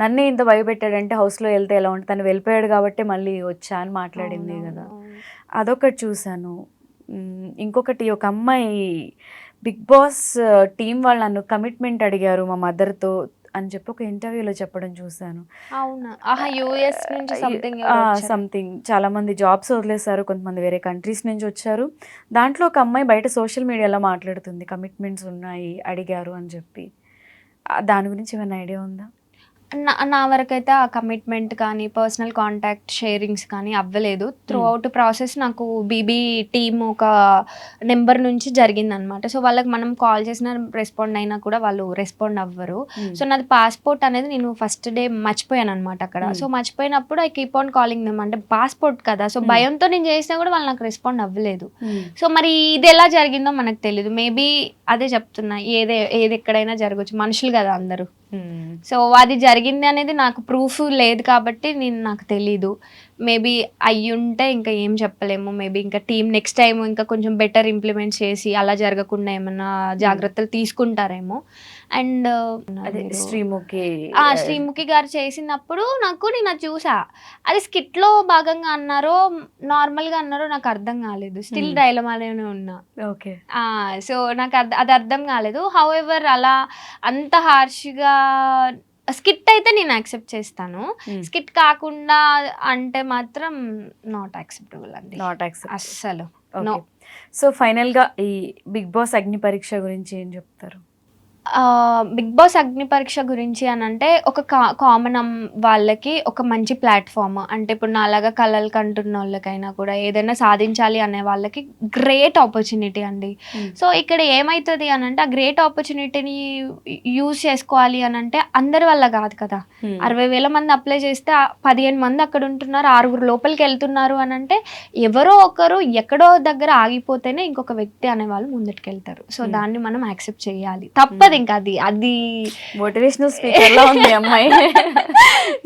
నన్నే ఇంత భయపెట్టాడంటే హౌస్ లో వెళ్తే ఎలా ఉంటుంది, తను వెళ్ళిపోయాడు కాబట్టి మళ్ళీ వచ్చా అని మాట్లాడింది కదా. అదొకటి చూసాను. ఇంకొకటి, ఒక అమ్మాయి బిగ్ బాస్ టీం వాళ్ళు నన్ను కమిట్మెంట్ అడిగారు మా మదర్తో అని చెప్పి ఒక ఇంటర్వ్యూలో చెప్పడం చూసాను. సంథింగ్ చాలా మంది జాబ్స్ వదిలేశారు, కొంతమంది వేరే కంట్రీస్ నుంచి వచ్చారు. దాంట్లో ఒక అమ్మాయి బయట సోషల్ మీడియాలో మాట్లాడుతుంది, కమిట్మెంట్స్ ఉన్నాయి అడిగారు అని చెప్పి. దాని గురించి ఏమైనా ఐడియా ఉందా? నా వరకైతే ఆ కమిట్మెంట్ కానీ, పర్సనల్ కాంటాక్ట్ షేరింగ్స్ కానీ అవ్వలేదు. త్రూ అవుట్ ప్రాసెస్ నాకు బీబీ టీమ్ ఒక నెంబర్ నుంచి జరిగిందనమాట. సో వాళ్ళకి మనం కాల్ చేసిన రెస్పాండ్ అయినా కూడా వాళ్ళు రెస్పాండ్ అవ్వరు. సో నాది పాస్పోర్ట్ అనేది నేను ఫస్ట్ డే మర్చిపోయాను అనమాట అక్కడ. సో మర్చిపోయినప్పుడు I keep on calling them, అంటే పాస్పోర్ట్ కదా, సో భయంతో నేను చేసినా కూడా వాళ్ళు నాకు రెస్పాండ్ అవ్వలేదు. సో మరి ఇది ఎలా జరిగిందో మనకు తెలియదు. మేబీ అదే చెప్తున్నా, ఏది ఎక్కడైనా జరగచ్చు, మనుషులు కదా అందరూ. సో అది జరిగింది అనేది నాకు ప్రూఫ్ లేదు కాబట్టి నాకు తెలీదు. మేబీ అయ్యుంటే ఇంకా ఏం చెప్పలేము. మేబీ ఇంకా టీం నెక్స్ట్ టైం ఇంకా కొంచెం బెటర్ ఇంప్లిమెంట్ చేసి అలా జరగకుండా ఏమన్నా జాగ్రత్తలు తీసుకుంటారేమో. అండ్ అదే శ్రీముఖి గారు చేసినప్పుడు నేను అది చూసా. అది స్కిట్ లో భాగంగా అన్నారో నార్మల్ గా అన్నారో నాకు అర్థం కాలేదు. స్టిల్ డైలమాలోనే ఉన్నా. ఓకే. సో నాకు అది అర్థం కాలేదు. హౌఎవర్ అలా అంత హార్ష్గా స్కిట్ అయితే నేను యాక్సెప్ట్ చేస్తాను. స్కిట్ కాకుండా అంటే మాత్రం నాట్ యాక్సెప్టబుల్ అండి. అస్సలు నో. సో ఫైనల్ గా ఈ బిగ్ బాస్ అగ్ని పరీక్ష గురించి ఏం చెప్తారు? బిగ్ బాస్ అగ్ని పరీక్ష గురించి అని అంటే ఒక కామన్ వాళ్ళకి ఒక మంచి ప్లాట్ఫామ్. అంటే ఇప్పుడు నాలాగా కళలు కంటున్న వాళ్ళకైనా కూడా ఏదైనా సాధించాలి అనే వాళ్ళకి గ్రేట్ ఆపర్చునిటీ అండి. సో ఇక్కడ ఏమవుతుంది అని అంటే ఆ గ్రేట్ ఆపర్చునిటీని యూజ్ చేసుకోవాలి అని అంటే అందరి వల్ల కాదు కదా. 60,000 మంది అప్లై చేస్తే 15 మంది అక్కడ ఉంటున్నారు, 6 లోపలికి వెళ్తున్నారు అని అంటే ఎవరో ఒకరు ఎక్కడో దగ్గర ఆగిపోతేనే ఇంకొక వ్యక్తి అనేవాళ్ళు ముందుకు వెళ్తారు. సో దాన్ని మనం యాక్సెప్ట్ చేయాలి, తప్పదు. ఇంకా అది మోటివేషనల్ స్పీకర్ లా ఉంది అమ్మాయి.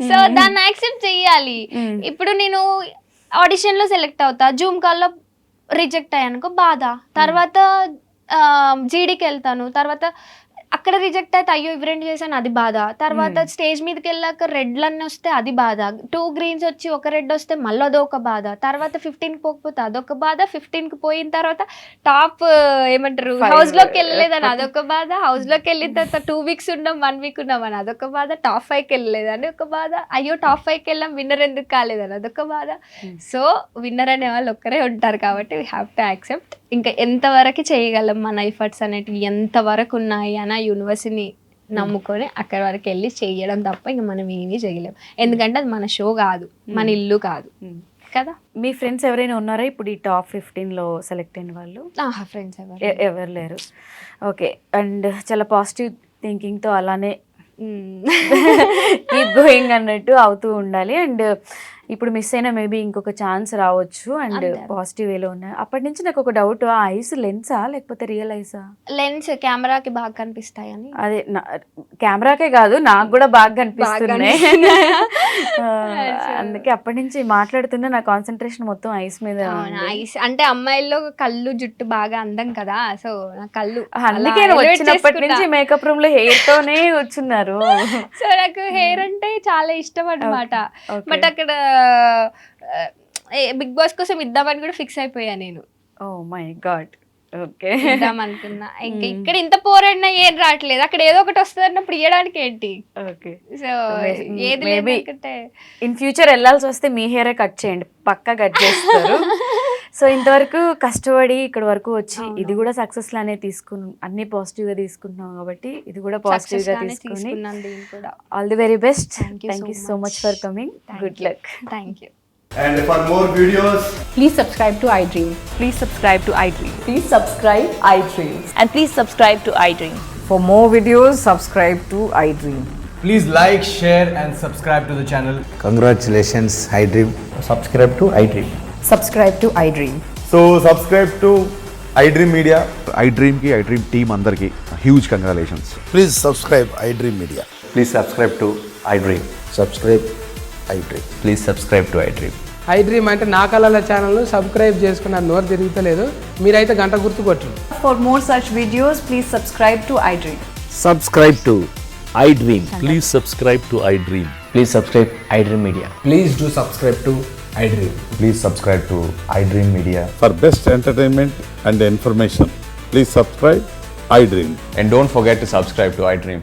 సో దాన్ని యాక్సెప్ట్ చెయ్యాలి. ఇప్పుడు నేను ఆడిషన్ లో సెలెక్ట్ అవుతా, జూమ్ కాల్ లో రిజెక్ట్ అయ్యానుకో బాధ. తర్వాత జీడీకి వెళ్తాను, తర్వాత అక్కడ రిజెక్ట్ అయితే అయ్యో ఇవరెంట్ చేశాను అది బాధ. తర్వాత స్టేజ్ మీదకి వెళ్ళాక రెడ్లన్నీ వస్తే అది బాధ. 2 గ్రీన్స్ వచ్చి ఒక రెడ్ వస్తే మళ్ళీ అదొక బాధ. తర్వాత 15కి పోకపోతే అదొక బాధ. 15కి పోయిన తర్వాత టాప్ ఏమంటారు హౌస్ లోకి వెళ్ళలేదని అదొక బాధ. హౌస్ లోకి వెళ్ళిన తర్వాత 2 వీక్స్ ఉన్నాం 1 వీక్ ఉన్నామని అదొక బాధ. టాప్ 5కి వెళ్ళలేదని ఒక బాధ. అయ్యో టాప్ 5కి వెళ్ళాం విన్నర్ ఎందుకు కాలేదని అదొక బాధ. సో విన్నర్ అనే వాళ్ళు ఒక్కరే ఉంటారు కాబట్టి వీ హ్యావ్ టు యాక్సెప్ట్. ఇంకా ఎంతవరకు చేయగలం మన ఎఫర్ట్స్ అనేటివి ఎంతవరకు ఉన్నాయి అని యూనివర్సిటీని నమ్ముకొని అక్కడి వరకు వెళ్ళి చేయడం తప్ప ఇంకా మనం ఏమీ చేయలేం. ఎందుకంటే అది మన షో కాదు, మన ఇల్లు కాదు కదా. మీ ఫ్రెండ్స్ ఎవరైనా ఉన్నారా ఇప్పుడు ఈ టాప్ 15లో సెలెక్ట్ అయిన వాళ్ళు? ఫ్రెండ్స్ ఎవరు లేరు. ఓకే. అండ్ చాలా పాజిటివ్ థింకింగ్తో అలానే కీప్ గోయింగ్ అన్నట్టు అవుతూ ఉండాలి. అండ్ ఇప్పుడు మిస్ అయినా మేబీ ఇంకొక ఛాన్స్ రావచ్చు. అండ్ పాజిటివ్ వేలో ఉన్నాయి. అప్పటి నుంచి నాకు ఒక డౌట్, ఆ ఐస్ లెన్సా లేకపోతే రియల్ ఐసా? లెన్స్ కెమెరాకి బాగా కనిపిస్తాయని. అదే కెమెరాకే కాదు నాకు కూడా బాగా కనిపిస్తున్నాయి. అందుకే అప్పటి నుంచి మాట్లాడుతున్నా నా కాన్సన్ట్రేషన్ మొత్తం ఐస్ మీద. ఐస్ అంటే అమ్మాయిల్లో కళ్ళు జుట్టు బాగా అందం కదా. సో నా కళ్ళు అందుకే వచ్చినప్పటి నుంచి మేకప్ రూమ్ లో హెయిర్ తోనే కూర్చున్నారు. సో నాకు హెయిర్ అంటే చాలా ఇష్టం అన్నమాట. బట్ అక్కడ బిగ్ బాస్ కోసం ఇద్దామని కూడా ఫిక్స్ అయిపోయా నేను. Oh my god. ఓకే. ఇద్దాం అనుకున్నా. ఇంకా ఇక్కడ ఇంత పోరాడినా ఏం రావట్లేదు, అక్కడ ఏదో ఒకటి వస్తుంది అన్నప్పుడు ఇవ్వడానికి ఏంటి. ఓకే. సో ఏది లేదంటే ఇన్ ఫ్యూచర్ వెళ్ళాల్సి వస్తే మీ హెయిర్ కట్ చేయండి, పక్కా కట్ చేస్తారు. సో ఇంతవరకు కష్టపడి ఇక్కడ వరకు వచ్చి ఇది కూడా సక్సెస్ లానే తీసుకుని అన్ని పాజిటివ్ గా తీసుకుంటున్నాం కాబట్టి ఇది కూడా పాజిటివ్ గా తీసుకుని all the very best. Thank you so much for coming. Good luck. Thank you. And for more videos, please subscribe to iDream. Please subscribe to iDream. Please subscribe iDream. And please subscribe to iDream. For more videos, subscribe to iDream. please like, share and subscribe to the channel. Congratulations, iDream. Subscribe to iDream. Subscribe to iDream. So subscribe to iDream Media. iDream ki iDream team andarki huge congratulations. Please subscribe iDream Media. Please subscribe to iDream. Subscribe iDream. Please subscribe to iDream. iDream అంటే నా కళల ఛానల్ను సబ్స్క్రైబ్ చేసుకున్న నోరు తిరుగుతలేదు, మీరైతే గంట గుర్తు కొట్టండి. For more such videos, please subscribe to iDream. Subscribe to iDream. Please subscribe to iDream. Please subscribe iDream Media. Please do subscribe to iDream. Please subscribe to iDream Media. For best entertainment and information, please subscribe iDream. And don't forget to subscribe to iDream.